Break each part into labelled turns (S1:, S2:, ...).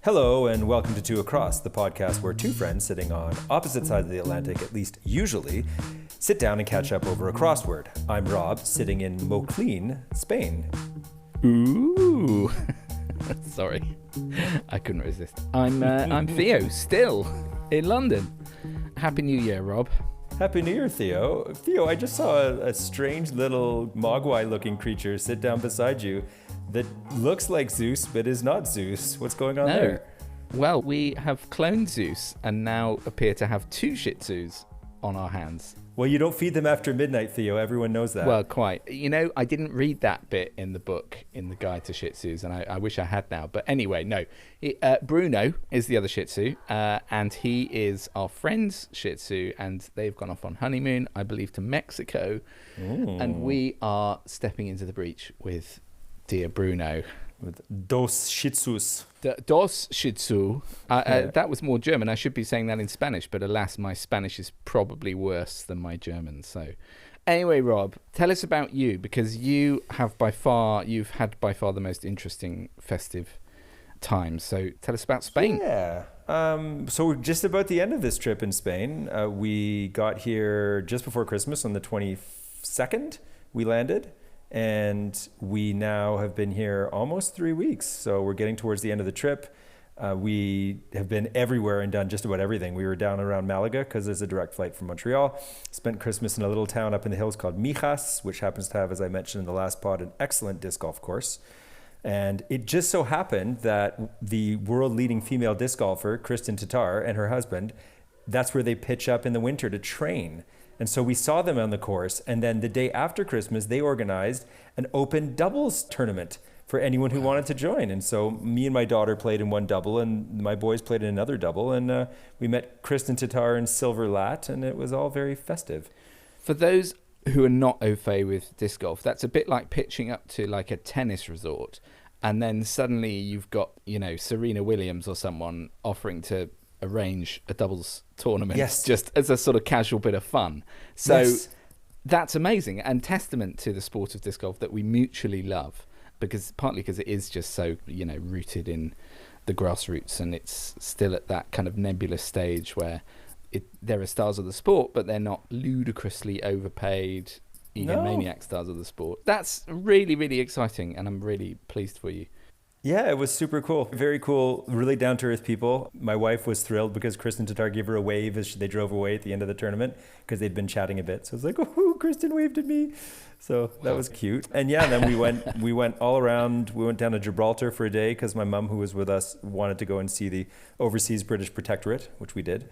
S1: Hello and welcome to Two Across, the podcast where two friends sitting on opposite sides of the Atlantic, at least usually, sit down and catch up over a crossword. I'm Rob, sitting in Moclean, Spain.
S2: Ooh. Sorry, I couldn't resist. I'm Theo, still in London. Happy New Year, Rob.
S1: Happy New Year, Theo. Theo, I just saw a strange little mogwai-looking creature sit down beside you that looks like Zeus, but is not Zeus. What's going on there?
S2: Well, we have cloned Zeus and now appear to have two Shih-Tzus on our hands.
S1: Well, you don't feed them after midnight, Theo. Everyone knows that.
S2: Well, quite. You know, I didn't read that bit in the book, in the guide to Shih-Tzus, and I wish I had now. But anyway, no. Bruno is the other Shih Tzu, and he is our friend's Shih Tzu, and they've gone off on honeymoon, I believe, to Mexico.
S1: Ooh.
S2: And we are stepping into the breach with dear Bruno.
S1: With dos Shih Tzus.
S2: Dos Shih Tzu. That was more German. I should be saying that in Spanish, but alas, my Spanish is probably worse than my German. So, anyway, Rob, tell us about you, because you've had by far the most interesting festive times. So, tell us about Spain.
S1: Yeah. So we're just about the end of this trip in Spain. We got here just before Christmas on the 22nd. We landed. And we now have been here almost 3 weeks. So we're getting towards the end of the trip. We have been everywhere and done just about everything. We were down around Malaga because there's a direct flight from Montreal. Spent Christmas in a little town up in the hills called Mijas, which happens to have, as I mentioned in the last pod, an excellent disc golf course. And it just so happened that the world-leading female disc golfer, Kristin Tattar, and her husband, that's where they pitch up in the winter to train. And so we saw them on the course, and then the day after Christmas, they organized an open doubles tournament for anyone who wanted to join. And so me and my daughter played in one double, and my boys played in another double, and we met Kristin Tattar and Silver Lat, and it was all very festive.
S2: For those who are not au fait with disc golf, that's a bit like pitching up to like a tennis resort, and then suddenly you've got, you know, Serena Williams or someone offering to arrange a doubles tournament,
S1: yes,
S2: just as a sort of casual bit of fun. So yes, that's amazing, and testament to the sport of disc golf that we mutually love, partly because it is just so, you know, rooted in the grassroots, and it's still at that kind of nebulous stage where there are stars of the sport, but they're not ludicrously overpaid egomaniac stars of the sport. That's really, really exciting, and I'm really pleased for you.
S1: Yeah, it was super cool. Very cool, really down-to-earth people. My wife was thrilled because Kristin Tattar gave her a wave as they drove away at the end of the tournament because they'd been chatting a bit. So it was like, oh, Kristin waved at me. So that was cute. And yeah, then we went all around. We went down to Gibraltar for a day because my mum, who was with us, wanted to go and see the overseas British Protectorate, which we did.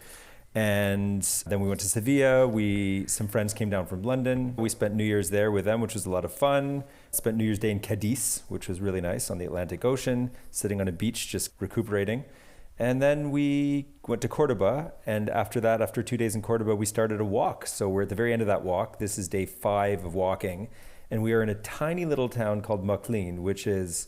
S1: And then we went to Sevilla. Some friends came down from London. We spent New Year's there with them, which was a lot of fun. Spent New Year's Day in Cadiz, which was really nice, on the Atlantic Ocean, sitting on a beach, just recuperating. And then we went to Cordoba. And after that, after 2 days in Cordoba, we started a walk. So we're at the very end of that walk. This is day 5 of walking. And we are in a tiny little town called Moclean, which is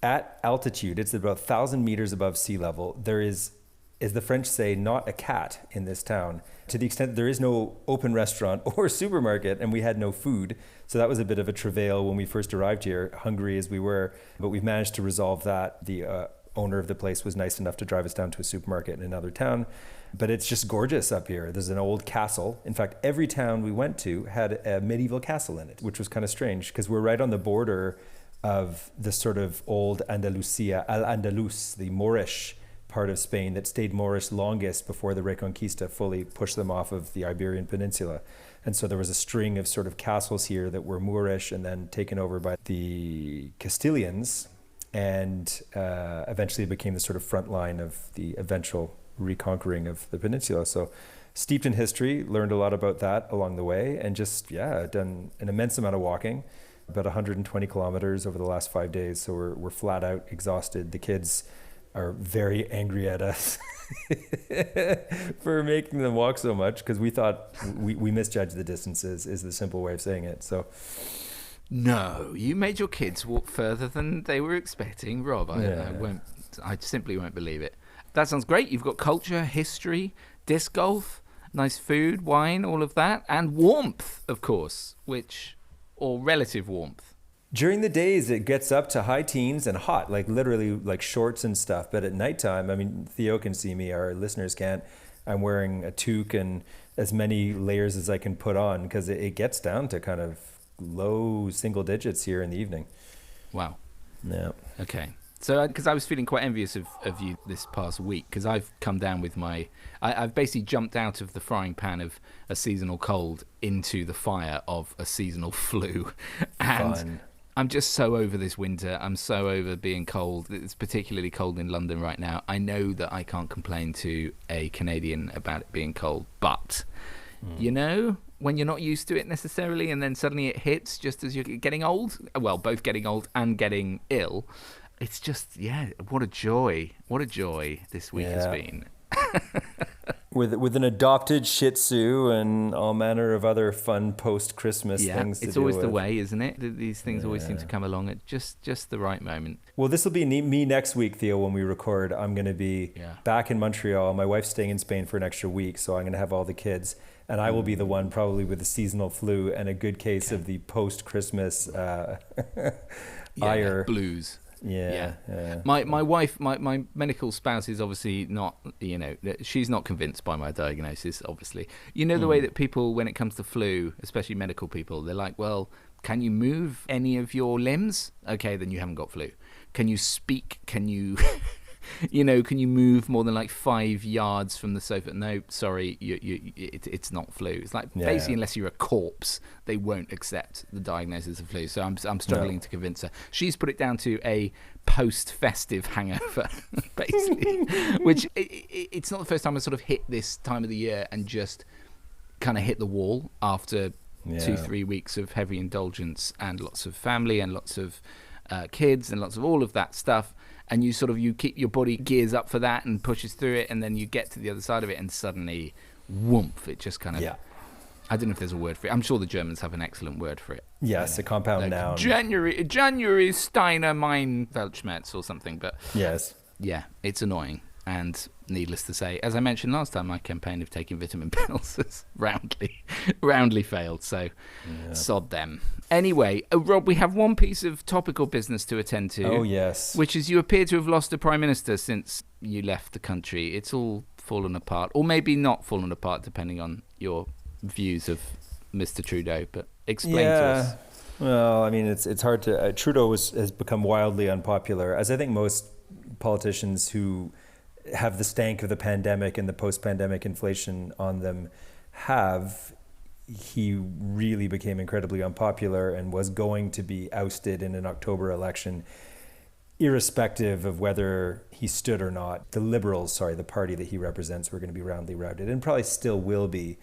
S1: at altitude. It's about 1,000 meters above sea level. There is, as the French say, not a cat in this town, to the extent that there is no open restaurant or supermarket, and we had no food. So that was a bit of a travail when we first arrived here, hungry as we were, but we've managed to resolve that. The owner of the place was nice enough to drive us down to a supermarket in another town, but it's just gorgeous up here. There's an old castle. In fact, every town we went to had a medieval castle in it, which was kind of strange because we're right on the border of the sort of old Andalusia, Al-Andalus, the Moorish part of Spain that stayed Moorish longest before the Reconquista fully pushed them off of the Iberian Peninsula. And so there was a string of sort of castles here that were Moorish and then taken over by the Castilians, and eventually became the sort of front line of the eventual reconquering of the peninsula. So steeped in history, learned a lot about that along the way, and just, done an immense amount of walking, about 120 kilometers over the last 5 days. So we're flat out exhausted. The kids are very angry at us for making them walk so much because we thought we misjudged the distances, is the simple way of saying it. So
S2: no, you made your kids walk further than they were expecting, Rob. I simply won't believe it. That sounds great. You've got culture, history, disc golf, nice food, wine, all of that, and warmth, of course, or relative warmth.
S1: During the days, it gets up to high teens and hot, like literally like shorts and stuff. But at nighttime, I mean, Theo can see me, our listeners can't. I'm wearing a toque and as many layers as I can put on because it gets down to kind of low single digits here in the evening.
S2: Wow.
S1: Yeah.
S2: Okay. So, because I was feeling quite envious of you this past week, because I've come down with I've basically jumped out of the frying pan of a seasonal cold into the fire of a seasonal flu. And
S1: Fun.
S2: I'm just so over this winter. I'm so over being cold. It's particularly cold in London right now. I know that I can't complain to a Canadian about it being cold, but, you know, when you're not used to it necessarily and then suddenly it hits just as you're getting old, well, both getting old and getting ill, it's just, what a joy. What a joy this week has been.
S1: With an adopted Shih Tzu and all manner of other fun post-Christmas things to
S2: it's
S1: deal
S2: always
S1: with.
S2: the way, isn't it? These things always seem to come along at just the right moment.
S1: Well, this will be me next week, Theo, when we record. I'm going to be back in Montreal. My wife's staying in Spain for an extra week, so I'm going to have all the kids. And I will be the one probably with the seasonal flu and a good case of the post-Christmas ire.
S2: Blues.
S1: Yeah.
S2: My wife, my medical spouse is obviously not, she's not convinced by my diagnosis, obviously. You know the way that people, when it comes to flu, especially medical people, they're like, well, can you move any of your limbs? Okay, then you haven't got flu. Can you speak? Can you... can you move more than like 5 yards from the sofa? No, sorry, it's not flu. It's like basically, unless you're a corpse, they won't accept the diagnosis of flu. So I'm struggling to convince her. She's put it down to a post-festive hangover, basically, which it's not the first time I sort of hit this time of the year and just kind of hit the wall after 2-3 weeks of heavy indulgence and lots of family and lots of kids and lots of all of that stuff. And you keep your body gears up for that and pushes through it, and then you get to the other side of it, and suddenly, whoomph! It just kind of. Yeah. I don't know if there's a word for it. I'm sure the Germans have an excellent word for it.
S1: Yes, a compound noun.
S2: January Steiner mein Weltschmerz or something, but
S1: yes,
S2: it's annoying. And needless to say, as I mentioned last time, my campaign of taking vitamin pills has roundly failed. So, sod them. Anyway, Rob, we have one piece of topical business to attend to.
S1: Oh, yes.
S2: Which is you appear to have lost a prime minister since you left the country. It's all fallen apart, or maybe not fallen apart, depending on your views of Mr. Trudeau. But explain to us.
S1: Well, I mean, it's hard to. Trudeau has become wildly unpopular, as I think most politicians who have the stank of the pandemic and the post-pandemic inflation on them have. He really became incredibly unpopular and was going to be ousted in an October election, irrespective of whether he stood or not. The Liberals, the party that he represents, were going to be roundly routed and probably still will be.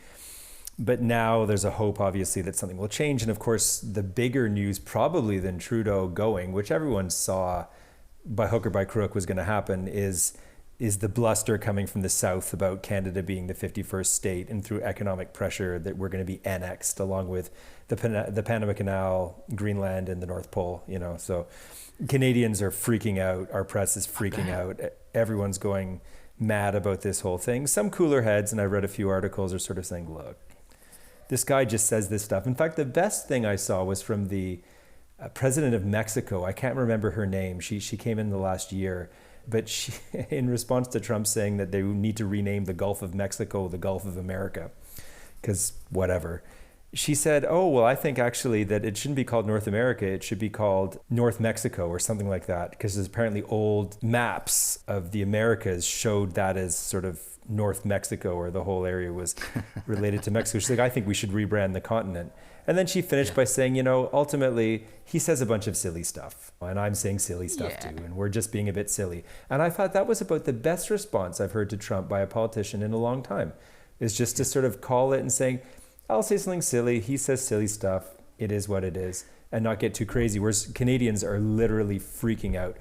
S1: But now there's a hope, obviously, that something will change. And of course, the bigger news probably than Trudeau going, which everyone saw by hook or by crook was going to happen, is the bluster coming from the South about Canada being the 51st state, and through economic pressure that we're going to be annexed along with the Panama Canal, Greenland, and the North Pole. So Canadians are freaking out. Our press is freaking out. Everyone's going mad about this whole thing. Some cooler heads, and I read a few articles, are sort of saying, look, this guy just says this stuff. In fact, the best thing I saw was from the president of Mexico. I can't remember her name. She came in the last year. But she, in response to Trump saying that they need to rename the Gulf of Mexico the Gulf of America, because whatever, she said, oh, well, I think actually that it shouldn't be called North America. It should be called North Mexico or something like that, because there's apparently old maps of the Americas showed that as sort of North Mexico, or the whole area was related to Mexico. She's like, I think we should rebrand the continent. And then she finished by saying, ultimately, he says a bunch of silly stuff. And I'm saying silly stuff too. And we're just being a bit silly. And I thought that was about the best response I've heard to Trump by a politician in a long time, is just to sort of call it and saying, I'll say something silly. He says silly stuff. It is what it is. And not get too crazy. Whereas Canadians are literally freaking out.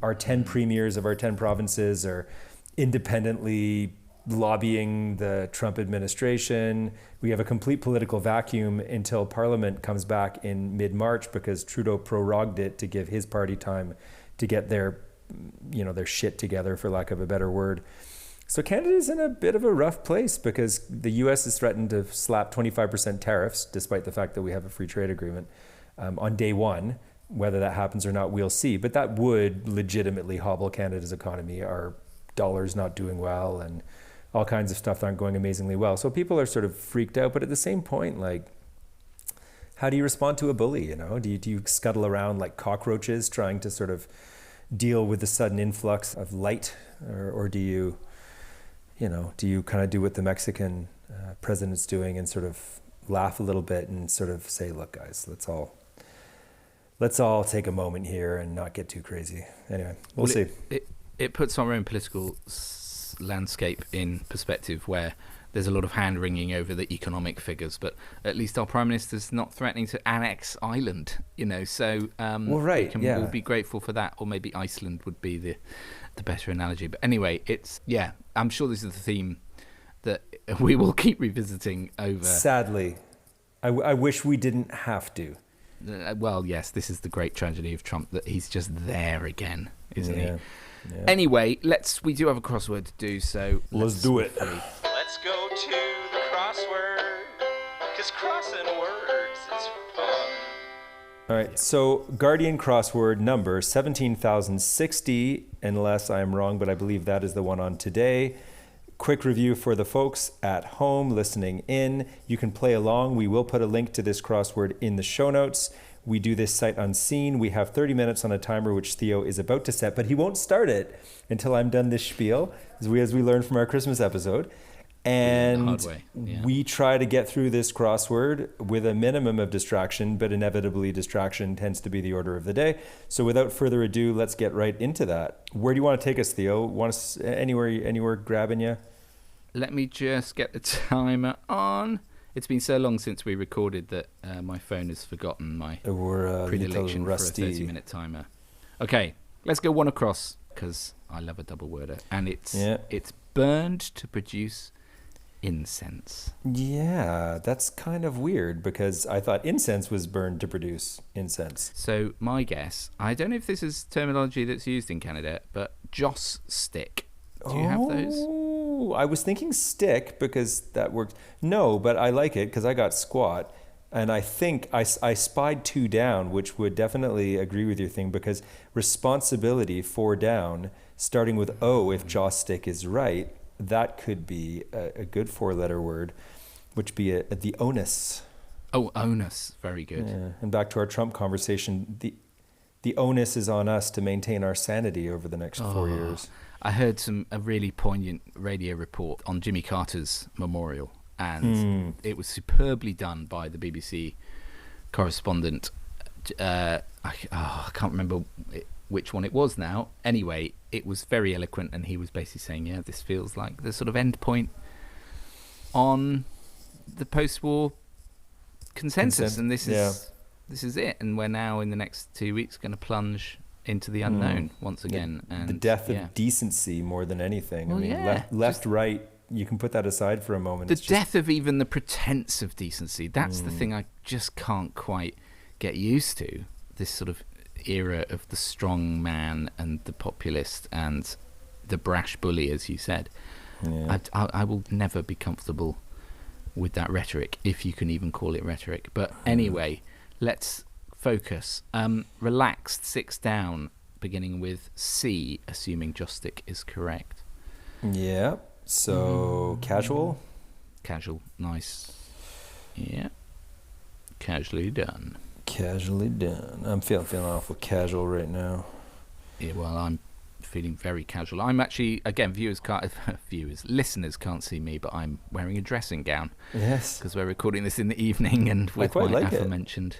S1: Our 10 premiers of our 10 provinces are independently lobbying the Trump administration. We have a complete political vacuum until Parliament comes back in mid-March, because Trudeau prorogued it to give his party time to get their shit together, for lack of a better word. So Canada's in a bit of a rough place, because the US has threatened to slap 25% tariffs, despite the fact that we have a free trade agreement, on day one. Whether that happens or not, we'll see. But that would legitimately hobble Canada's economy. Our dollar's not doing well, and all kinds of stuff aren't going amazingly well. So people are sort of freaked out. But at the same point, like, how do you respond to a bully? You know, do you scuttle around like cockroaches trying to sort of deal with the sudden influx of light, or do you kind of do what the Mexican president's doing and sort of laugh a little bit and sort of say, look, guys, let's all take a moment here and not get too crazy. Anyway, we'll see.
S2: It puts our own political landscape in perspective, where there's a lot of hand wringing over the economic figures, but at least our prime minister's not threatening to annex Ireland, you know. So we can all be grateful for that, or maybe Iceland would be the better analogy. But anyway, I'm sure this is the theme that we will keep revisiting over.
S1: Sadly, I wish we didn't have to.
S2: Well, yes, this is the great tragedy of Trump, that he's just there again, isn't he?
S1: Yeah.
S2: Anyway, we do have a crossword to do, so
S1: let's do it.
S3: Let's go to the crossword, because crossing words is fun.
S1: All right, so Guardian crossword number 17,060, unless I am wrong, but I believe that is the one on today. Quick review for the folks at home listening in. You can play along. We will put a link to this crossword in the show notes. We do this sight unseen. We have 30 minutes on a timer, which Theo is about to set, but he won't start it until I'm done this spiel, as we learned from our Christmas episode. And we try to get through this crossword with a minimum of distraction, but inevitably distraction tends to be the order of the day. So without further ado, let's get right into that. Where do you want to take us, Theo? Want us anywhere grabbing you?
S2: Let me just get the timer on. It's been so long since we recorded that my phone has forgotten my predilection for a 30-minute timer. Okay, let's go one across, because I love a double worder. And it's burned to produce incense.
S1: Yeah, that's kind of weird, because I thought incense was burned to produce incense.
S2: So my guess, I don't know if this is terminology that's used in Canada, but joss stick. Do you have those?
S1: I was thinking stick, because that works. No, but I like it because I got squat. And I think I spied 2 down, which would definitely agree with your thing, because responsibility 4 down, starting with O, if joss stick is right, that could be a good 4-letter word, which be the onus.
S2: Oh, onus. Very good.
S1: Yeah. And back to our Trump conversation, the onus is on us to maintain our sanity over the next 4 years.
S2: I heard a really poignant radio report on Jimmy Carter's memorial, and it was superbly done by the BBC correspondent. I can't remember which one it was now. Anyway, it was very eloquent, and he was basically saying, yeah, this feels like the sort of end point on the post-war consensus, and this is it. And we're now in the next 2 weeks going to plunge into the unknown once again. And
S1: the death of decency more than anything.
S2: Well,
S1: left, right, you can put that aside for a moment.
S2: The death of even the pretense of decency. That's the thing I just can't quite get used to. This sort of era of the strong man and the populist and the brash bully, as you said. Yeah. I will never be comfortable with that rhetoric, if you can even call it rhetoric. But anyway, let's focus. Relaxed 6 down, beginning with C, assuming joystick is correct.
S1: Yeah. So casual.
S2: Nice. Yeah. Casually done.
S1: I'm feeling awful casual right now.
S2: Yeah, well, I'm feeling very casual. I'm actually, again, listeners can't see me, but I'm wearing a dressing gown.
S1: Yes.
S2: Because we're recording this in the evening, and with my aforementioned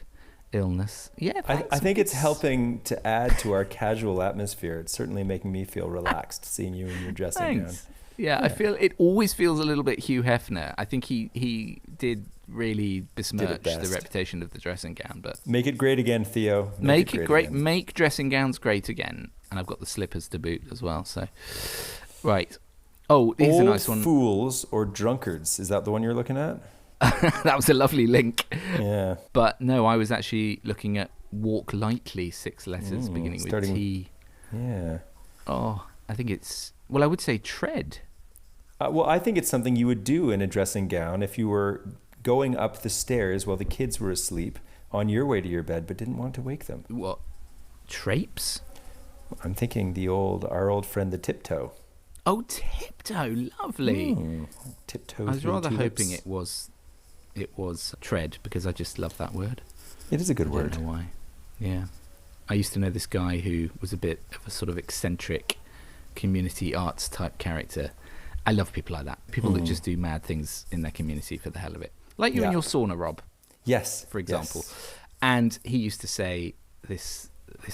S2: illness. Yeah,
S1: I think it's helping to add to our casual atmosphere. It's certainly making me feel relaxed seeing you in your dressing gown.
S2: Yeah, I feel it always feels a little bit Hugh Hefner. I think he did really besmirch the reputation of the dressing gown. But
S1: make it great again, Theo.
S2: Make it great. Again. Make dressing gowns great again. And I've got the slippers to boot as well. So, right. Oh, here's a nice one.
S1: Fools or drunkards. Is that the one you're looking at?
S2: That was a lovely link.
S1: Yeah.
S2: But no, I was actually looking at walk lightly, 6 letters beginning with T.
S1: Yeah.
S2: Oh, I think it's, well, I would say tread.
S1: Well, I think it's something you would do in a dressing gown if you were going up the stairs while the kids were asleep, on your way to your bed, but didn't want to wake them.
S2: What? Trapes?
S1: I'm thinking our old friend, the tiptoe.
S2: Oh, tiptoe. Lovely.
S1: Tiptoe.
S2: I was
S1: three
S2: rather
S1: tulips.
S2: hoping it was tread, because I just love that word.
S1: It is a good
S2: I
S1: word.
S2: don't know why. Yeah. I used to know this guy who was a bit of a sort of eccentric community arts type character. I love people like that. People that just do mad things in their community for the hell of it. Like you and your sauna, Rob.
S1: Yes.
S2: For example.
S1: Yes.
S2: And he used to say this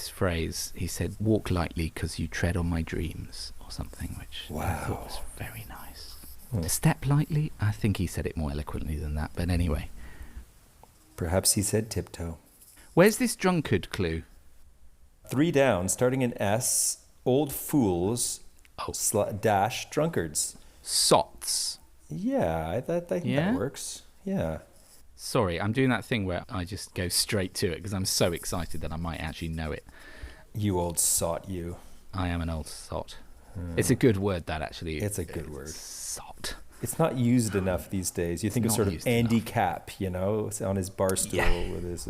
S2: phrase. He said, "Walk lightly because you tread on my dreams," or something, which I thought was very nice. Step lightly. I think he said it more eloquently than that, but anyway.
S1: Perhaps he said tiptoe.
S2: Where's this drunkard clue?
S1: 3 down, starting in S, old fools dash drunkards.
S2: Sots.
S1: Yeah, I think that works. Yeah.
S2: Sorry, I'm doing that thing where I just go straight to it because I'm so excited that I might actually know it.
S1: You old sot, you.
S2: I am an old sot. It's a good word, that, actually.
S1: It's a good word.
S2: Sot.
S1: It's not used enough these days. You think of
S2: not
S1: sort of
S2: used
S1: Andy
S2: enough.
S1: Capp, on his bar stool with his...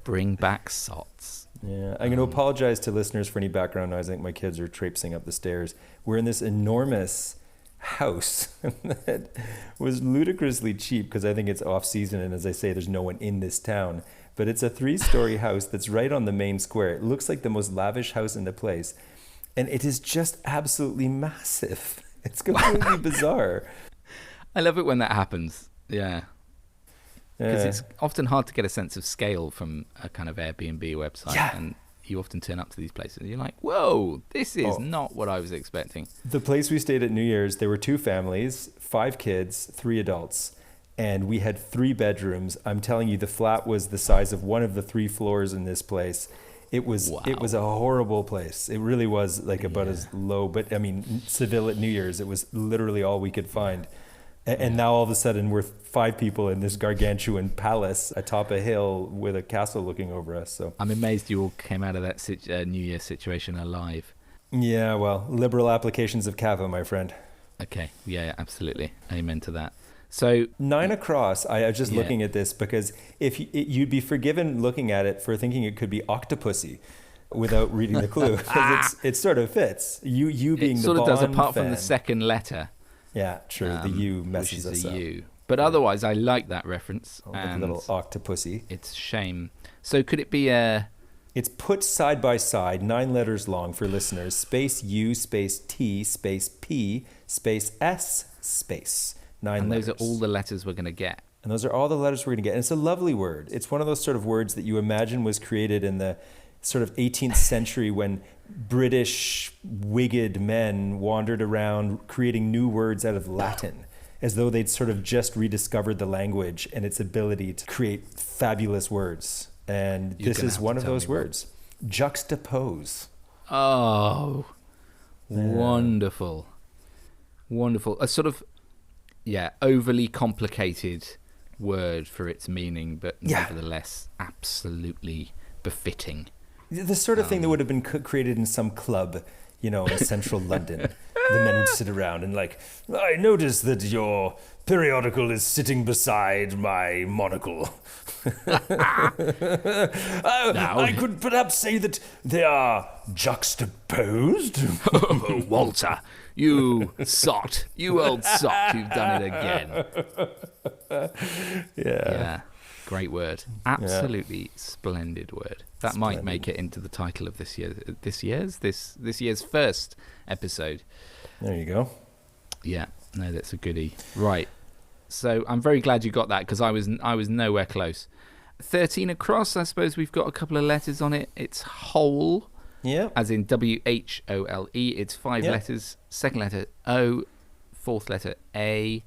S2: Bring back sots.
S1: Yeah, I'm going to apologize to listeners for any background noise. I think my kids are traipsing up the stairs. We're in this enormous house that was ludicrously cheap because I think it's off season, and as I say, there's no one in this town. But it's a 3-story house that's right on the main square. It looks like the most lavish house in the place, and it is just absolutely massive. It's completely bizarre.
S2: I love it when that happens. Yeah. Because it's often hard to get a sense of scale from a kind of Airbnb website.
S1: Yeah.
S2: And you often turn up to these places and you're like, whoa, this is not what I was expecting.
S1: The place we stayed at New Year's, there were 2 families, 5 kids, 3 adults, and we had 3 bedrooms. I'm telling you, the flat was the size of one of the 3 floors in this place. It was a horrible place. It really was like about as low, but I mean, Seville at New Year's, it was literally all we could find. And now all of a sudden we're 5 people in this gargantuan palace atop a hill with a castle looking over us. So
S2: I'm amazed you all came out of that New Year situation alive.
S1: Yeah, well, liberal applications of Cava, my friend.
S2: Okay, yeah, absolutely. Amen to that. So
S1: 9 across, I was just looking at this because if you'd be forgiven looking at it for thinking it could be octopussy without reading the clue, because it sort of fits. You being
S2: it
S1: the
S2: sort of does,
S1: Bond
S2: apart
S1: fan.
S2: from the second letter.
S1: Yeah, true. The U messes
S2: which is
S1: us
S2: a
S1: up.
S2: U. But otherwise, I like that reference.
S1: Like a
S2: and
S1: little octopussy.
S2: it's a shame. So could it be
S1: It's put side by side, 9 letters long for listeners. Space U, space T, space P, space S, space. 9
S2: and
S1: letters.
S2: those are all the letters we're going to get.
S1: And those are all the letters we're going to get. And it's a lovely word. It's one of those sort of words that you imagine was created in the sort of 18th century when British wigged men wandered around creating new words out of Latin, as though they'd sort of just rediscovered the language and its ability to create fabulous words. And this is one of those words. Juxtapose.
S2: Oh, wonderful. Wonderful. A sort of, overly complicated word for its meaning, but nevertheless absolutely befitting.
S1: The sort of thing that would have been created in some club, in central London. The men would sit around and I notice that your periodical is sitting beside my monocle. I could perhaps say that they are juxtaposed.
S2: Oh, Walter, you sot. You old sot. You've done it again. Yeah. Great word. Absolutely splendid word. That might make it into the title of this year's first episode.
S1: There you go.
S2: Yeah, no, that's a goodie. Right. So I'm very glad you got that because I was nowhere close. 13 across, I suppose we've got a couple of letters on it. It's whole.
S1: Yeah.
S2: As in WHOLE. It's 5 letters. Second letter O. Fourth letter A.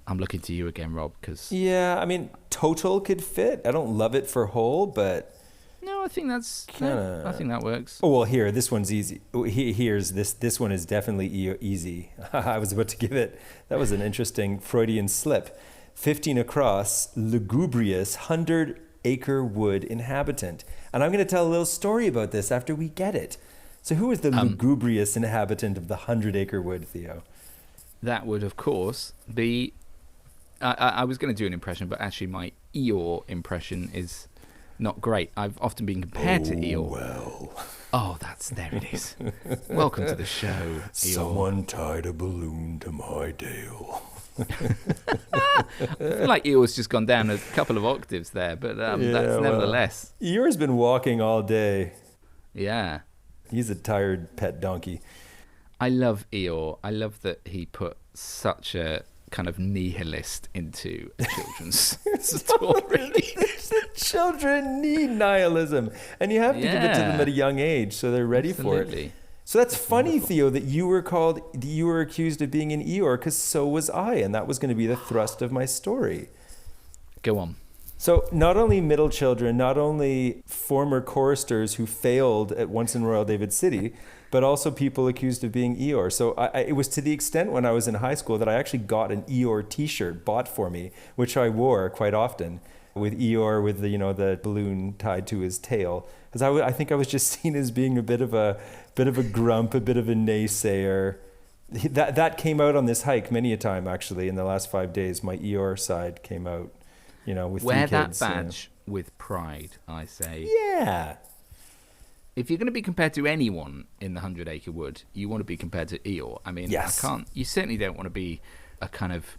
S2: I'm looking to you again, Rob, because...
S1: Yeah, I mean, total could fit. I don't love it for whole, but...
S2: No, I think that's... I think that works.
S1: Oh, well, here, this one's easy. Here's this. This one is definitely easy. I was about to give it... That was an interesting Freudian slip. 15 across, lugubrious 100-acre wood inhabitant. And I'm going to tell a little story about this after we get it. So who is the lugubrious inhabitant of the 100-acre wood, Theo?
S2: That would, of course, be... I was going to do an impression, but actually Eeyore impression is not great. I've often been compared to Eeyore.
S1: Well.
S2: Oh, there it is. Welcome to the show, Eeyore.
S1: Someone tied a balloon to my tail.
S2: I feel like Eeyore's just gone down a couple of octaves there, but that's nevertheless.
S1: Eeyore's been walking all day.
S2: Yeah.
S1: He's a tired pet donkey.
S2: I love Eeyore. I love that he put such a kind of nihilist into a children's story.
S1: Children need nihilism, and you have to give it to them at a young age so they're ready for it. So that's funny, wonderful. Theo, that you were accused of being an Eeyore, because so was I, and that was going to be the thrust of my story.
S2: Go on.
S1: So not only middle children, not only former choristers who failed at once in Royal David City, but also people accused of being Eeyore. So it was to the extent when I was in high school that I actually got an Eeyore T-shirt bought for me, which I wore quite often, with Eeyore with the balloon tied to his tail, because I think I was just seen as being a bit of a grump, a bit of a naysayer. That came out on this hike many a time, actually. In the last 5 days, my Eeyore side came out. With
S2: wear
S1: 3 kids,
S2: that badge with pride, I say.
S1: Yeah.
S2: If you're going to be compared to anyone in the 100 Acre Wood, you want to be compared to Eeyore. I mean,
S1: yes.
S2: You certainly don't want to be a kind of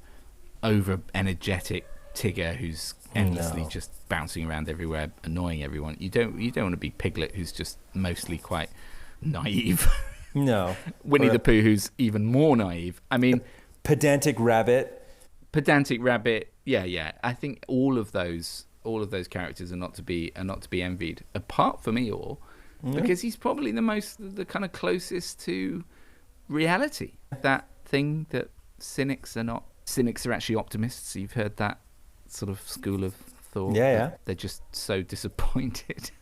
S2: over energetic Tigger who's endlessly just bouncing around everywhere, annoying everyone. You don't want to be Piglet, who's just mostly quite naive.
S1: No.
S2: Winnie the Pooh, who's even more naive. I mean,
S1: pedantic rabbit. Yeah. I think all of those characters are not to be envied, apart from Eeyore, because he's probably the kind of closest to reality. That thing that cynics are not. Cynics are actually optimists. You've heard that sort of school of thought. Yeah.
S2: They're just so disappointed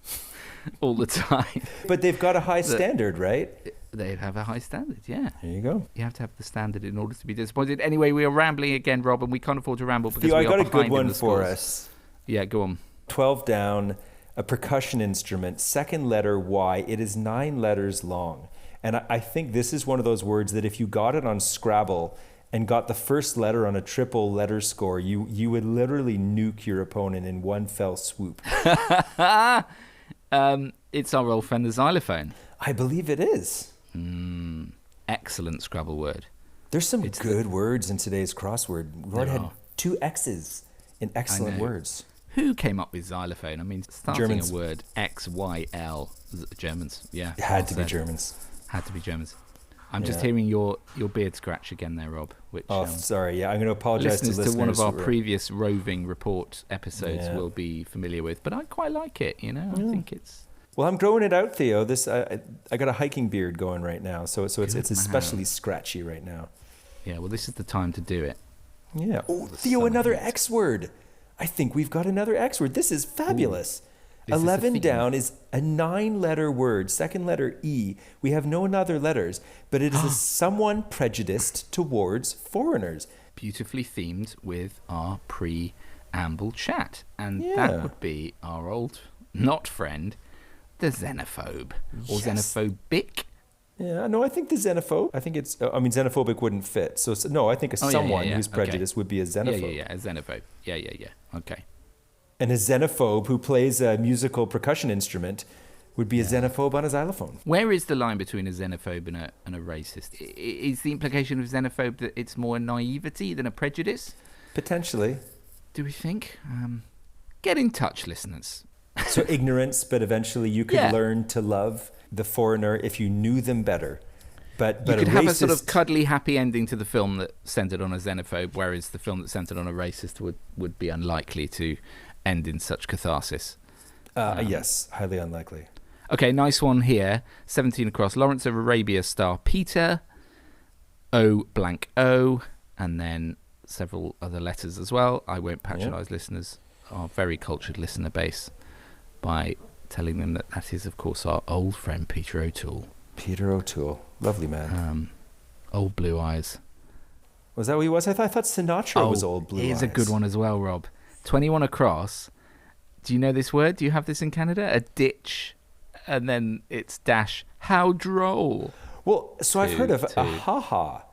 S2: all the time.
S1: But they've got a high standard, right?
S2: They have a high standard, yeah.
S1: There you go.
S2: You have to have the standard in order to be disappointed. Anyway, we are rambling again, Rob, and we can't afford to ramble because
S1: Theo,
S2: we are
S1: I got a
S2: behind
S1: good one
S2: in the
S1: for
S2: scores.
S1: us.
S2: Yeah, go on.
S1: 12 down, a percussion instrument, second letter Y. It is 9 letters long. And I think this is one of those words that if you got it on Scrabble and got the first letter on a triple letter score, you would literally nuke your opponent in one fell swoop.
S2: It's our old friend, the xylophone.
S1: I believe it is.
S2: Excellent Scrabble word.
S1: There's some good words in today's crossword. We already had 2 X's in excellent words.
S2: Who came up with xylophone? I mean, starting
S1: Germans.
S2: a word XYL, Germans. Yeah,
S1: Had to be Germans.
S2: Had to be Germans. I'm just hearing your beard scratch again there, Rob. Which,
S1: sorry. Yeah, I'm going to apologize
S2: listeners
S1: to listeners.
S2: To one of our previous roving report episodes will be familiar with, but I quite like it. I think it's.
S1: Well, I'm growing it out, Theo. I got a hiking beard going right now, so it's especially scratchy right now.
S2: Yeah, well, this is the time to do it.
S1: Yeah. Oh, Theo, another X word. I think we've got another X word. This is fabulous. 11 down is a 9-letter word, second letter E. We have no other letters, but it is a someone prejudiced towards foreigners.
S2: Beautifully themed with our preamble chat. And that would be our old, not friend, the xenophobe. Or xenophobic. Yeah,
S1: no, I think the xenophobe. I think it's, xenophobic wouldn't fit. So no, I think someone who's prejudiced would be a xenophobe.
S2: Yeah, a xenophobe. Yeah. Okay.
S1: And a xenophobe who plays a musical percussion instrument would be a xenophobe on a xylophone.
S2: Where is the line between a xenophobe and a racist? Is the implication of xenophobe that it's more naivety than a prejudice?
S1: Potentially.
S2: Do we think? Get in touch, listeners.
S1: So ignorance, but eventually you could learn to love the foreigner if you knew them better. But
S2: you could have a sort of cuddly, happy ending to the film that centered on a xenophobe, whereas the film that centered on a racist would be unlikely to end in such catharsis.
S1: Yes, highly unlikely.
S2: Okay, nice one here. 17 across. Lawrence of Arabia star Peter, O, and then several other letters as well. I won't patronise listeners, our very cultured listener base, by telling them that is, of course, our old friend Peter O'Toole.
S1: Peter O'Toole. Lovely man.
S2: Old Blue Eyes.
S1: Was that what he was? I thought Sinatra was Old Blue Eyes.
S2: Here's a good one as well, Rob. 21 across. Do you know this word? Do you have this in Canada? A ditch, and then it's dash. How droll.
S1: Well, so I've heard of a ha-ha.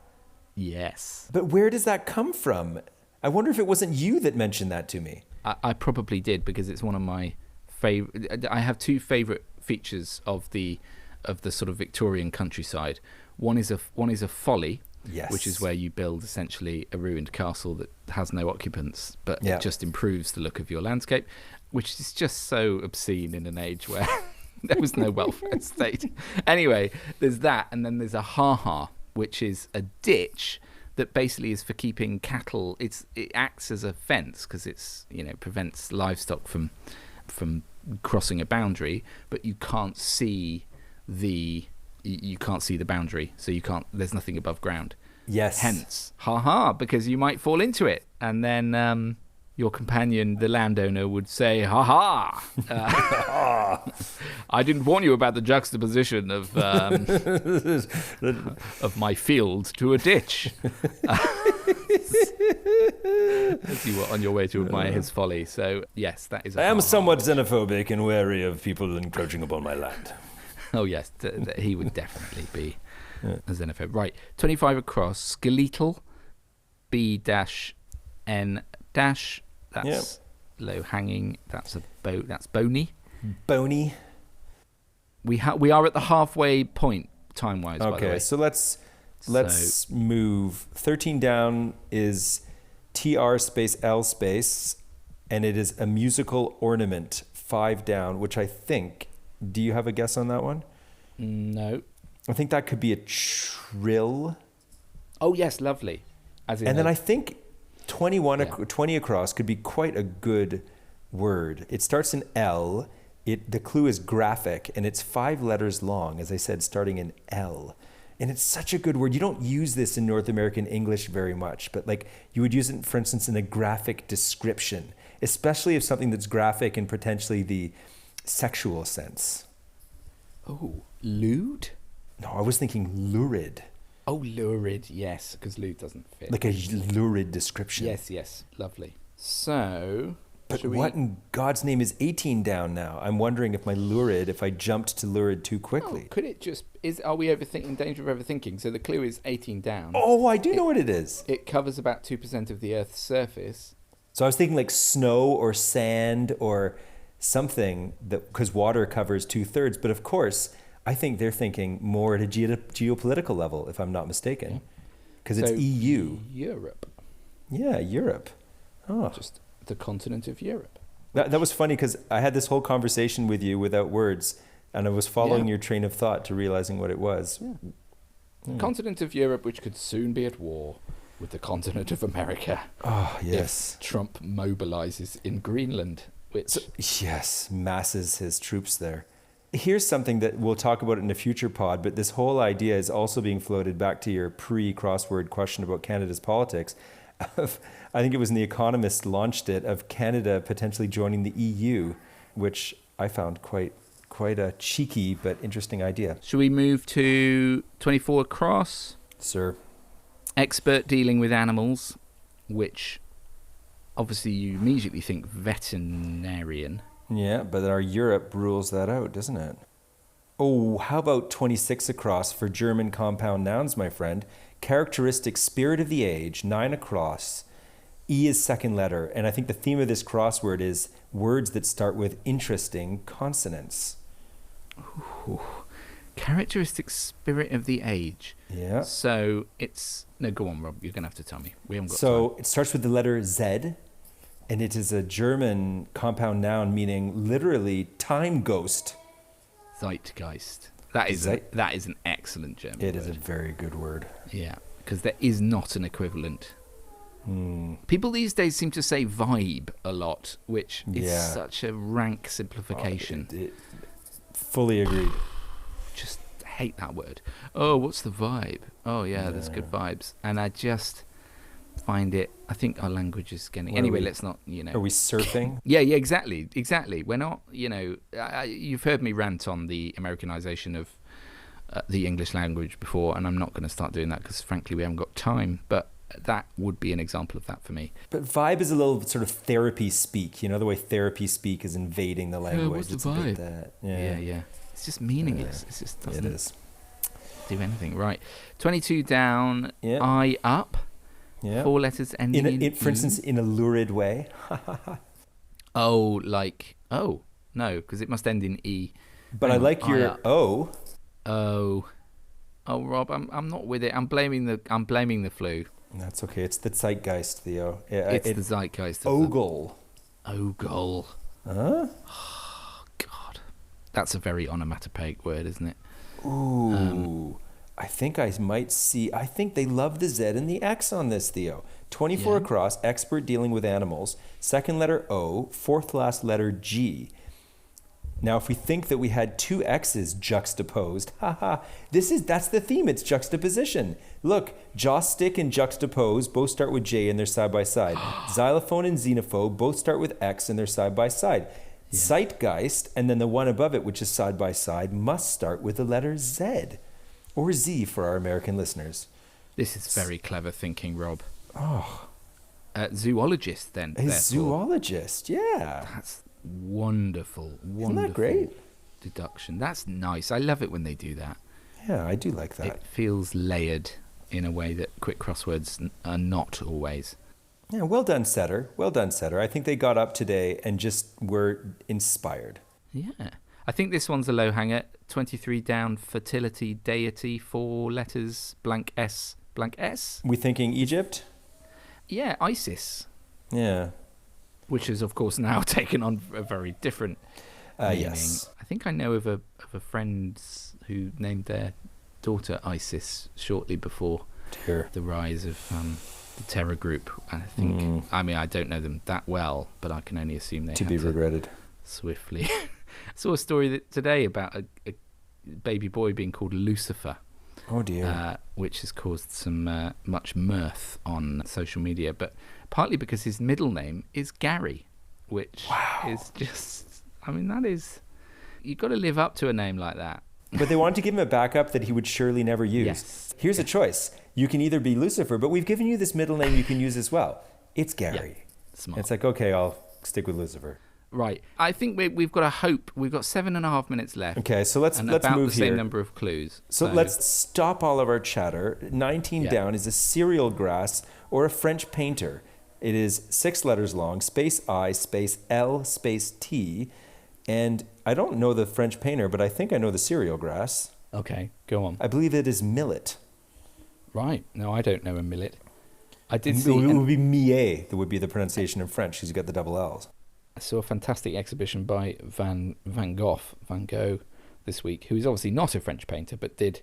S2: Yes.
S1: But where does that come from? I wonder if it wasn't you that mentioned that to me.
S2: I probably did, because it's one of my favorite. I have two favorite features of the sort of Victorian countryside. One is a folly,
S1: Yes.
S2: which is where you build essentially a ruined castle that has no occupants, but
S1: Yeah.
S2: it just improves the look of your landscape, which is just so obscene in an age where there was no welfare state. Anyway, there's that, and then there's a ha-ha, which is a ditch that basically is for keeping cattle. It acts as a fence because it's, prevents livestock from crossing a boundary, but you can't see the boundary, so there's nothing above ground.
S1: Yes.
S2: Hence, ha-ha, because you might fall into it, and then your companion, the landowner, would say, ha-ha. I didn't warn you about the juxtaposition of my field to a ditch. As you were on your way to admire his folly. So, yes, that is
S1: I am somewhat xenophobic and wary of people encroaching upon my land.
S2: Oh, yes, he would definitely be a xenophobe. Right, 25 across, skeletal, B-N-. That's low hanging. That's that's bony.
S1: Bony.
S2: We are at the halfway point time wise. By the way.
S1: Okay, so let's move. 13 down is TR space L space, and it is a musical ornament. 5 down, which I think. Do you have a guess on that one?
S2: No.
S1: I think that could be a trill.
S2: Oh yes, lovely.
S1: And then I think 20 across could be quite a good word. It starts in L. The clue is graphic, and it's 5 letters long, as I said, starting in L. And it's such a good word. You don't use this in North American English very much, but like you would use it, for instance, in a graphic description, especially if something that's graphic in potentially the sexual sense.
S2: Oh, lewd?
S1: No, I was thinking lurid.
S2: Oh, lurid, yes, because lewd doesn't fit.
S1: Like a lurid description.
S2: Yes, lovely. So...
S1: But what in God's name is 18 down now? I'm wondering if I jumped to lurid too quickly.
S2: Oh, could it just... Are we in danger of overthinking? So the clue is 18 down.
S1: Oh, I do know what it is.
S2: It covers about 2% of the Earth's surface.
S1: So I was thinking like snow or sand or something, because water covers 2/3. But of course, I think they're thinking more at a geopolitical level, if I'm not mistaken. Because it's EU.
S2: Europe.
S1: Yeah, Europe. Oh.
S2: Just the continent of Europe.
S1: That was funny because I had this whole conversation with you without words, and I was following your train of thought to realizing what it was.
S2: Yeah. The continent of Europe, which could soon be at war with the continent of America.
S1: Oh, yes.
S2: If Trump mobilizes in Greenland, which...
S1: Yes, masses his troops there. Here's something that we'll talk about in a future pod, but this whole idea is also being floated back to your pre-crossword question about Canada's politics. I think it was in The Economist launched it, of Canada potentially joining the EU, which I found quite a cheeky but interesting idea.
S2: Should we move to 24 across?
S1: Sir.
S2: Expert dealing with animals, which obviously you immediately think veterinarian.
S1: Yeah, but our Europe rules that out, doesn't it? Oh, how about 26 across for German compound nouns, my friend? Characteristic spirit of the age, 9 across. E is second letter, and I think the theme of this crossword is words that start with interesting consonants.
S2: Ooh. Characteristic spirit of the age.
S1: Yeah.
S2: So it's... No, go on, Rob. You're going to have to tell me. We haven't got time.
S1: It starts with the letter Z, and it is a German compound noun meaning literally time ghost.
S2: Zeitgeist. That is an excellent German word.
S1: It is a very good word.
S2: Yeah, because there is not an equivalent. People these days seem to say vibe a lot, which is such a rank simplification.
S1: Fully agreed.
S2: Just hate that word. Oh, what's the vibe? Oh, yeah, there's good vibes. And I just find it... I think our language is getting... Anyway, let's not,
S1: Are we surfing?
S2: Yeah, exactly. We're not, you've heard me rant on the Americanization of the English language before, and I'm not going to start doing that because, frankly, we haven't got time. But that would be an example of that for me.
S1: But vibe is a little sort of therapy speak. The way therapy speak is invading the language.
S2: What's the vibe?
S1: A bit that.
S2: Yeah. It's just meaningless. It just doesn't
S1: it is.
S2: do anything. Right. 22 down,
S1: Yeah.
S2: I up.
S1: Yeah.
S2: 4 letters ending in
S1: for
S2: E.
S1: instance, in a lurid way.
S2: Oh, like, oh, no, because it must end in E.
S1: But I like your O.
S2: Oh. Oh, Rob, I'm not with it. I'm blaming the flu.
S1: That's okay. It's the zeitgeist, Theo. Yeah,
S2: It's the zeitgeist.
S1: Ogle.
S2: Ogle.
S1: Huh?
S2: Oh, God. That's a very onomatopoeic word, isn't it?
S1: Ooh. I think I might see. I think they love the Z and the X on this, Theo. 24 across, expert dealing with animals. Second letter O, fourth last letter G. Now, if we think that we had two X's juxtaposed, that's the theme. It's juxtaposition. Look, jaw stick and juxtapose both start with J and they're side by side. Xylophone and xenophobe both start with X and they're side by side. Yeah. Zeitgeist, and then the one above it, which is side by side, must start with the letter Z or Z for our American listeners.
S2: This is very clever thinking, Rob.
S1: Oh.
S2: Zoologist, then.
S1: A zoologist, yeah.
S2: That's wonderful.
S1: Isn't that great?
S2: Deduction. That's nice. I love it when they do that.
S1: Yeah, I do like that.
S2: It feels layered in a way that quick crosswords are not always.
S1: Yeah, well done, Setter. Well done, Setter. I think they got up today and just were inspired.
S2: Yeah. I think this one's a low hanger. 23 down, fertility, deity, 4 letters, blank S, blank S.
S1: We thinking Egypt?
S2: Yeah, Isis.
S1: Yeah.
S2: Which has, of course, now taken on a very different meaning.
S1: Yes.
S2: I think I know of a friend who named their daughter Isis shortly before the rise of the terror group. I think. I mean, I don't know them that well, but I can only assume they
S1: to
S2: had
S1: be regretted.
S2: Swiftly. I saw a story today about a baby boy being called Lucifer.
S1: Oh dear.
S2: Which has caused some much mirth on social media, but partly because his middle name is Gary, which is just, I mean, that is, you've got to live up to a name like that.
S1: But they wanted to give him a backup that he would surely never use.
S2: Yes.
S1: Here's a choice. You can either be Lucifer, but we've given you this middle name you can use as well. It's Gary.
S2: Yeah. Smart.
S1: It's like, okay, I'll stick with Lucifer.
S2: Right. I think we've got a hope. We've got 7.5 minutes left.
S1: Okay, so let's
S2: about
S1: move
S2: the same
S1: here.
S2: number of clues.
S1: So let's stop all of our chatter. 19 down is a cereal grass or a French painter. It is 6 letters long, space I, space L, space T. And I don't know the French painter, but I think I know the cereal grass.
S2: Okay, go on.
S1: I believe it is millet.
S2: Right. No, I don't know a millet. I did see...
S1: It would be millet, that would be the pronunciation in French, because you got the double L's.
S2: I saw a fantastic exhibition by Van Gogh this week, who is obviously not a French painter, but did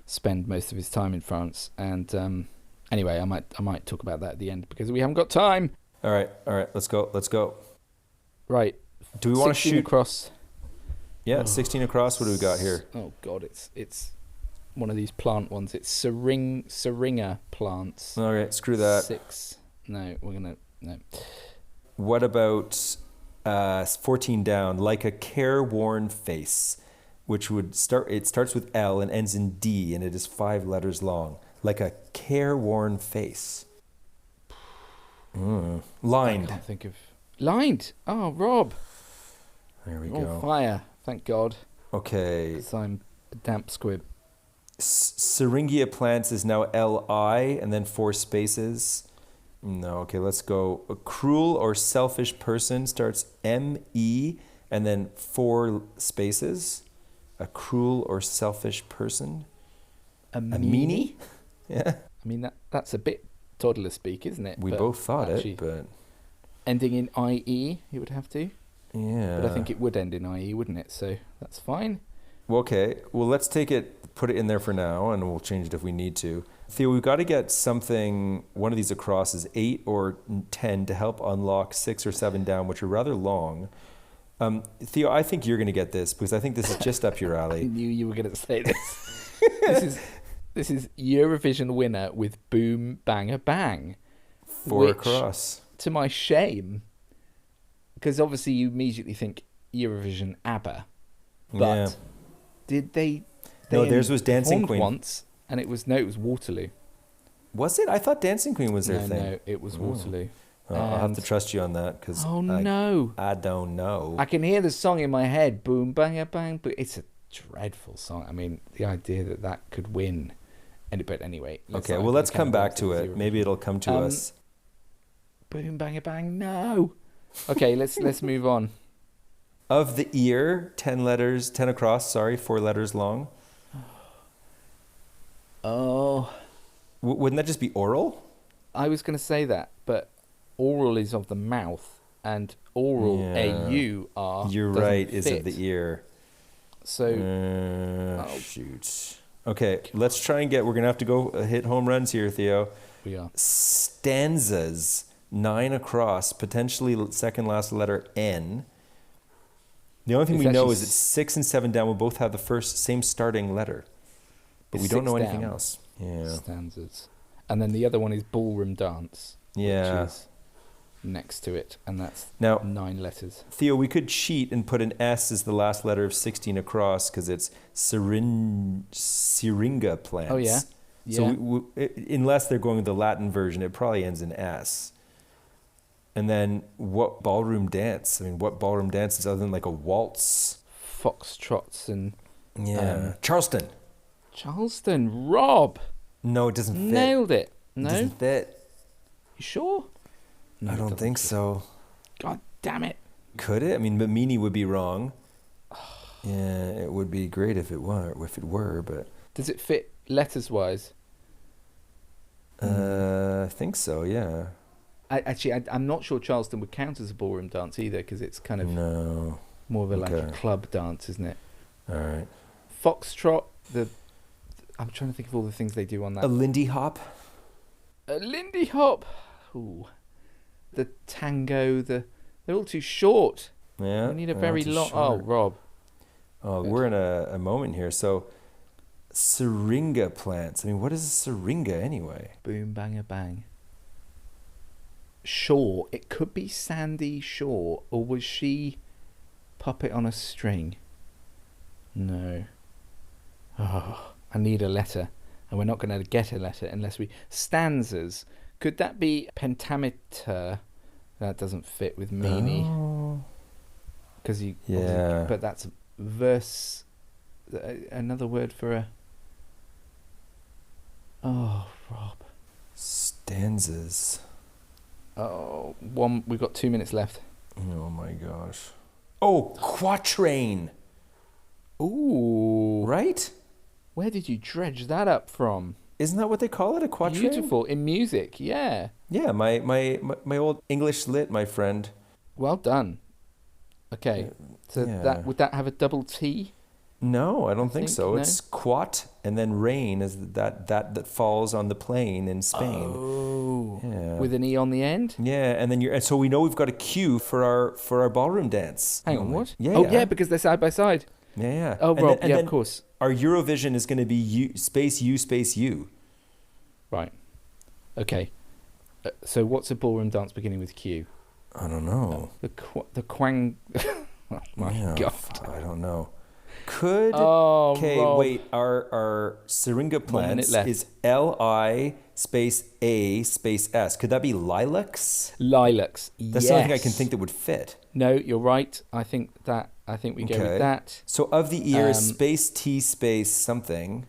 S2: spend most of his time in France. And anyway, I might talk about that at the end because we haven't got time.
S1: All right, let's go.
S2: Right.
S1: Do we want to shoot
S2: across?
S1: Yeah, 16 across. What do we got here?
S2: Oh God, it's one of these plant ones. It's syringa plants.
S1: All right, screw that.
S2: 6. No, no.
S1: What about 14 down? Like a careworn face, which would start. It starts with L and ends in D, and it is 5 letters long. Like a careworn face. Lined.
S2: I can't think of lined. Oh, Rob.
S1: There we
S2: You're
S1: go.
S2: on fire. Thank God.
S1: Okay.
S2: 'Cause I'm a damp squib.
S1: Syringia plants is now L-I and then 4 spaces. No, okay, let's go. A cruel or selfish person starts M-E and then 4 spaces. A cruel or selfish person.
S2: A
S1: meanie? Yeah.
S2: I mean, that's a bit toddler speak, isn't it?
S1: We
S2: But
S1: both thought
S2: actually,
S1: it, but...
S2: ending in IE, you would have to.
S1: Yeah.
S2: But I think it would end in IE, wouldn't it? So that's fine.
S1: Well, okay. Well, let's put it in there for now, and we'll change it if we need to. Theo, we've got to get something, one of these across is 8 or 10 to help unlock 6 or 7 down, which are rather long. Theo, I think you're going to get this because I think this is just up your
S2: I
S1: alley.
S2: knew you were going to say this. This is Eurovision winner with Boom Bang a Bang.
S1: 4 across.
S2: To my shame, because obviously you immediately think Eurovision ABBA, but did they
S1: no, theirs was Dancing
S2: performed
S1: Queen
S2: once, and it was Waterloo.
S1: Was it? I thought Dancing Queen was their thing.
S2: No, it was Waterloo.
S1: I'll have to trust you on that because I don't know.
S2: I can hear the song in my head, Boom Bang a Bang, but it's a dreadful song. I mean, the idea that could win. But anyway.
S1: Let's come back to it. Maybe it'll come to us.
S2: Boom Bang a Bang, no. Okay, let's move on.
S1: Of the ear, 10 letters, 10 across, sorry, 4 letters long.
S2: Oh,
S1: Wouldn't that just be oral?
S2: I was going to say that, but oral is of the mouth, and oral,
S1: Yeah.
S2: A-U-R,
S1: You're
S2: doesn't
S1: right, is of
S2: fit.
S1: the ear.
S2: So,
S1: Shoot. Okay, let's try and we're going to have to go hit home runs here, Theo.
S2: we are.
S1: Stanzas, 9 across, potentially second last letter N. The only thing
S2: It's
S1: we know
S2: actually
S1: is that 6 and 7 down will both have the same starting letter. But we don't know anything
S2: down.
S1: else. Yeah.
S2: Stanzas. And then the other one is ballroom dance.
S1: Yeah.
S2: Which is next to it, and that's
S1: Now,
S2: 9 letters.
S1: Theo, we could cheat and put an S as the last letter of 16 across because it's syringa plants.
S2: Oh, yeah.
S1: So unless they're going with the Latin version, it probably ends in S. And then what ballroom dance? I mean, what ballroom dances other than like a waltz?
S2: Foxtrots and
S1: Charleston.
S2: Charleston. Rob.
S1: No, it doesn't fit.
S2: Nailed it. No?
S1: It doesn't fit.
S2: You sure? No,
S1: I
S2: it
S1: don't
S2: doesn't
S1: think
S2: fit.
S1: so.
S2: God damn it.
S1: Could it? I mean, Mamini would be wrong. Yeah, it would be great if it were, but
S2: Does it fit letters-wise?
S1: I think so, yeah.
S2: I'm not sure Charleston would count as a ballroom dance either, because it's kind of
S1: No.
S2: more of a like a
S1: Okay.
S2: club dance, isn't it?
S1: All right.
S2: Foxtrot. I'm trying to think of all the things they do on that.
S1: A Lindy Hop.
S2: A Lindy Hop. Ooh. The tango. They're all too short.
S1: Yeah.
S2: We need a
S1: they're
S2: very
S1: not too
S2: long.
S1: short.
S2: Oh, Rob.
S1: Oh,
S2: Good.
S1: we're in a moment here. So, syringa plants. I mean, what is a syringa anyway?
S2: Boom, banger, bang. Shore. It could be Sandy Shore, or was she puppet on a string? No. Oh, I need a letter, and we're not going to get a letter unless we stanzas. Could that be pentameter? That doesn't fit with meanie
S1: Oh.
S2: because you.
S1: Yeah.
S2: But that's verse. Another word for a. Oh, Rob.
S1: Stanzas.
S2: Oh, we've got 2 minutes left.
S1: Oh my gosh. Oh, quatrain.
S2: Ooh.
S1: Right?
S2: Where did you dredge that up from?
S1: Isn't that what they call it? A quatrain?
S2: Beautiful. In music, yeah.
S1: Yeah, my old English lit, my friend.
S2: Well done. Okay. So
S1: yeah.
S2: would that have a double T?
S1: No, I don't think
S2: think
S1: so.
S2: no.
S1: It's quat and then rain is that falls on the plain in Spain.
S2: Oh.
S1: Yeah.
S2: With an E on the end?
S1: Yeah, and then and so we know we've got a cue for our ballroom dance.
S2: Hang on, what?
S1: Yeah.
S2: Oh, yeah, because they're side by side.
S1: Yeah, yeah.
S2: Oh,
S1: And
S2: Rob,
S1: then-
S2: yeah,
S1: then
S2: of course.
S1: Our Eurovision is going to be U space U.
S2: Right. Okay. So what's a ballroom dance beginning with Q?
S1: I don't know.
S2: The quang... Oh, my
S1: Yeah,
S2: God.
S1: I don't know. Could
S2: Oh,
S1: okay,
S2: Rob.
S1: wait. Our syringa
S2: 1 minute
S1: plants
S2: left.
S1: is Li space A space S. Could that be lilacs?
S2: Lilacs.
S1: That's the only thing I can think that would fit.
S2: No, you're right. I think we go with that.
S1: So of the ear, space T space something.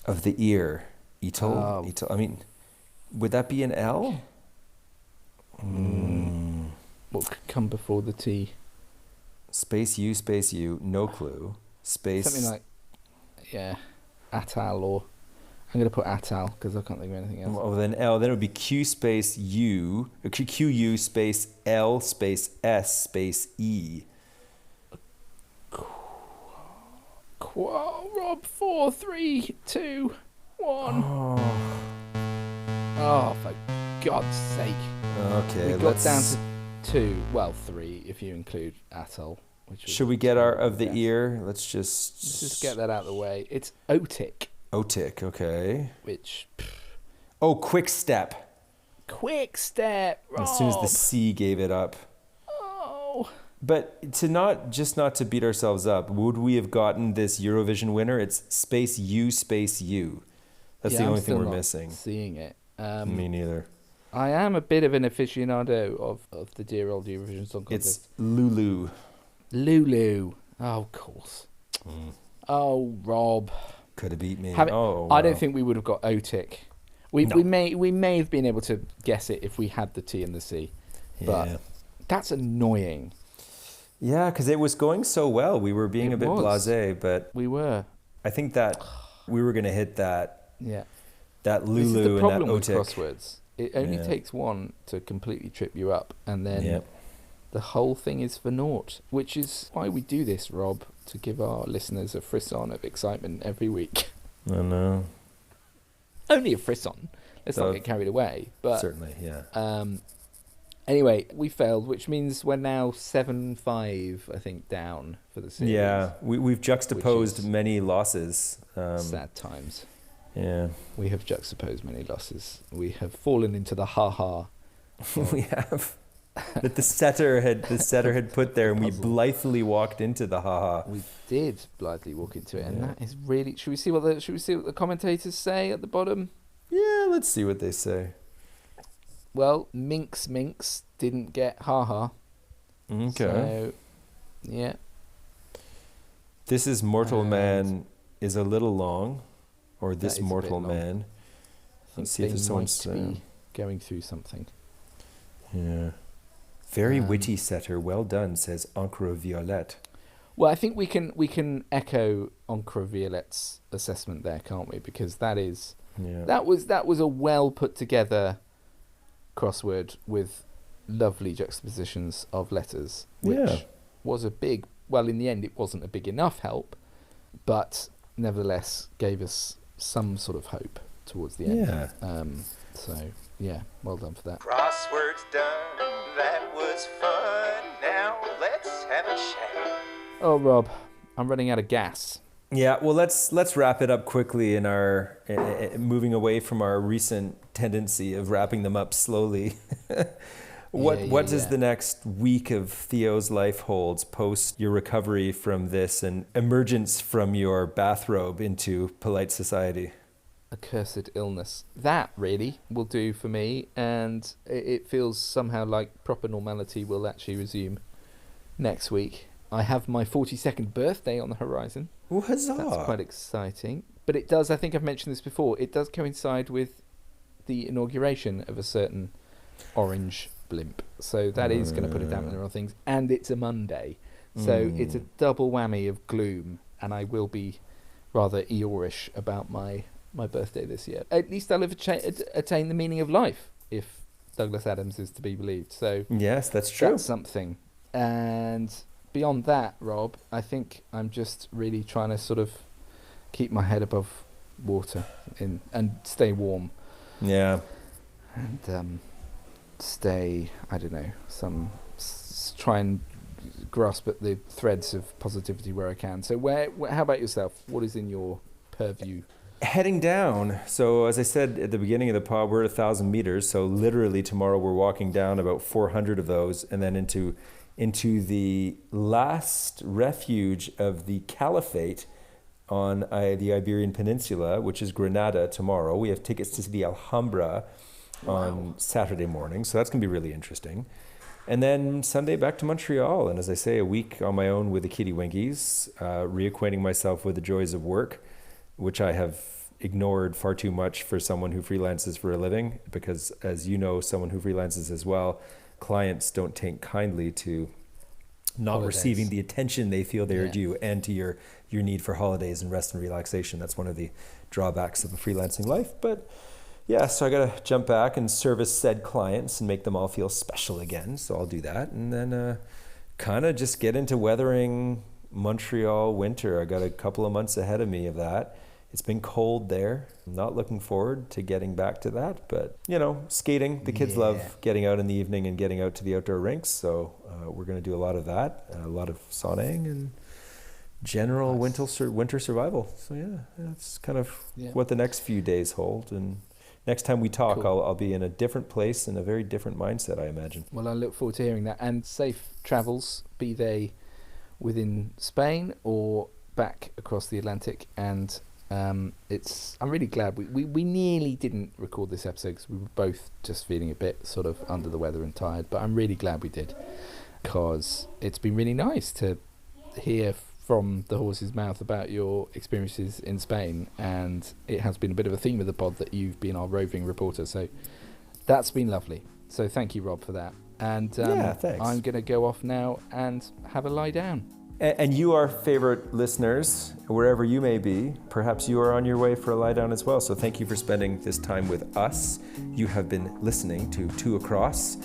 S1: Of the ear, Ito. I mean, would that be an L?
S2: What could come before the T?
S1: Space U, no clue. Space.
S2: Something like, yeah, Atal, or I'm going to put Atal because I can't think of anything else.
S1: Oh, then L. Then it would be Q space U, QU space L space S space E.
S2: Rob, 4, 3, 2, 1. Oh, for God's sake.
S1: Okay,
S2: We got down to 2, well, 3 if you include Atoll.
S1: Should we get our of the
S2: Yes.
S1: ear? Let's just
S2: get that out of the way. It's Otic,
S1: Otic, okay.
S2: which
S1: Oh, quick step.
S2: quick step.
S1: As soon as the
S2: Rob.
S1: C gave it up.
S2: Oh.
S1: But not to beat ourselves up, would we have gotten this Eurovision winner? It's space U space U. That's
S2: Yeah,
S1: the
S2: I'm
S1: only thing
S2: still
S1: we're
S2: not
S1: missing.
S2: Seeing it.
S1: Me neither.
S2: I am a bit of an aficionado of the dear old Eurovision Song Contest.
S1: It's Lulu.
S2: Lulu. Oh, of course. Oh, Rob.
S1: Could have beat me.
S2: I
S1: wow.
S2: don't think we would have got Otic. We
S1: No.
S2: we may have been able to guess it if we had the T and the C, but
S1: Yeah.
S2: that's annoying.
S1: Yeah, because it was going so well. We were being
S2: It
S1: a bit
S2: was.
S1: blasé, but
S2: We were,
S1: I think that we were going to hit that
S2: yeah.
S1: that
S2: This is
S1: Lulu
S2: the
S1: and that
S2: problem with
S1: Otik.
S2: crosswords. It only
S1: Yeah.
S2: takes one to completely trip you up, and then
S1: Yeah.
S2: the whole thing is for naught. Which is why we do this, Rob, to give our listeners a frisson of excitement every week.
S1: I know.
S2: Only a frisson. Let's not
S1: So-
S2: get carried away. But
S1: Certainly, yeah.
S2: anyway, we failed, which means we're now 7-5, I think, down for the series.
S1: Yeah, we've juxtaposed
S2: Which is-
S1: many losses.
S2: Sad times.
S1: Yeah,
S2: We have juxtaposed many losses. We have fallen into the ha-ha.
S1: we have. That the setter had put there, and we
S2: Puzzle.
S1: blithely walked into the haha.
S2: We did blithely walk into it, and
S1: Yeah.
S2: that is really. Should we see what the commentators say at the bottom?
S1: Yeah, let's see what they say.
S2: Well, Minx didn't get ha-ha.
S1: Okay.
S2: So, yeah.
S1: This is Mortal
S2: And-
S1: Man is a little long, or
S2: That
S1: this
S2: is a bit
S1: Mortal
S2: long.
S1: Man. Let's see if there's someone saying.
S2: be going through something.
S1: Yeah. Very
S2: Um,
S1: witty setter. Well done, says Encre Violette.
S2: Well, I think we can echo Encre Violette's assessment there, can't we? Because that
S1: Yeah.
S2: was a well put together crossword with lovely juxtapositions of letters, which
S1: Yeah.
S2: was a big. Well, in the end, it wasn't a big enough help, but nevertheless gave us some sort of hope towards the end.
S1: Yeah.
S2: So yeah, well done for that.
S3: Crosswords done, that was fun. Now let's have a chat.
S2: Oh, Rob, I'm running out of gas.
S1: Yeah, well, let's wrap it up quickly in our moving away from our recent tendency of wrapping them up slowly. What does
S2: yeah.
S1: the next week of Theo's life holds post your recovery from this and emergence from your bathrobe into polite society?
S2: Accursed illness. That really will do for me, and it feels somehow like proper normality will actually resume next week. I have my 42nd birthday on the horizon.
S1: Oh, huzzah!
S2: That's quite exciting. But it does, I think I've mentioned this before, it does coincide with the inauguration of a certain orange blimp. So that is going to put a dampener on things. And it's a Monday. So it's a double whammy of gloom. And I will be rather Eeyorish about my birthday this year. At least I'll have attained the meaning of life, if Douglas Adams is to be believed. So
S1: Yes, that's true.
S2: that's something. And beyond that, Rob, I think I'm just really trying to sort of keep my head above water and stay warm
S1: Yeah.
S2: and stay, I don't know, try and grasp at the threads of positivity where I can. So how about yourself? What is in your purview?
S1: Heading down. So as I said at the beginning of the pod, we're at 1,000 meters. So literally tomorrow we're walking down about 400 of those, and then into the last refuge of the Caliphate on the Iberian Peninsula, which is Granada tomorrow. We have tickets to the Alhambra on Saturday morning, so that's going to be really interesting. And then Sunday back to Montreal, and as I say, a week on my own with the Kitty Winkies, reacquainting myself with the joys of work, which I have ignored far too much for someone who freelances for a living, because as you know, someone who freelances as well, clients don't take kindly to not
S2: Holidays.
S1: receiving the attention they feel they are
S2: Yeah.
S1: due, and to your need for holidays and rest and relaxation. That's one of the drawbacks of a freelancing life. But yeah, so I got to jump back and service said clients and make them all feel special again. So I'll do that. And then kind of just get into weathering Montreal winter. I got a couple of months ahead of me of that. It's been cold there. I'm not looking forward to getting back to that. But, skating. The kids love getting out in the evening and getting out to the outdoor rinks. So we're going to do a lot of that, a lot of sauning and general winter survival. So yeah, that's kind of what the next few days hold. And next time we talk,
S2: Cool.
S1: I'll be in a different place and a very different mindset, I imagine.
S2: Well, I look forward to hearing that. And safe travels, be they within Spain or back across the Atlantic. And I'm really glad we nearly didn't record this episode because we were both just feeling a bit sort of under the weather and tired. But I'm really glad we did, because it's been really nice to hear from the horse's mouth about your experiences in Spain, and it has been a bit of a theme of the pod that you've been our roving reporter. So that's been lovely. So thank you, Rob, for that. And
S1: thanks.
S2: I'm going to go off now and have a lie down.
S1: And you, our favorite listeners, wherever you may be, perhaps you are on your way for a lie down as well. So thank you for spending this time with us. You have been listening to Two Across.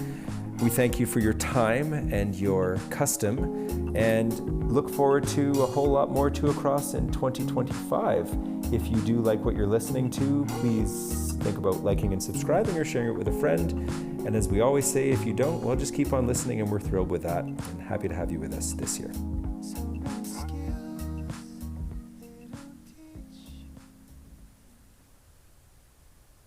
S1: We thank you for your time and your custom, and look forward to a whole lot more Two Across in 2025. If you do like what you're listening to, please think about liking and subscribing or sharing it with a friend. And as we always say, if you don't, well, just keep on listening, and we're thrilled with that and happy to have you with us this year. So.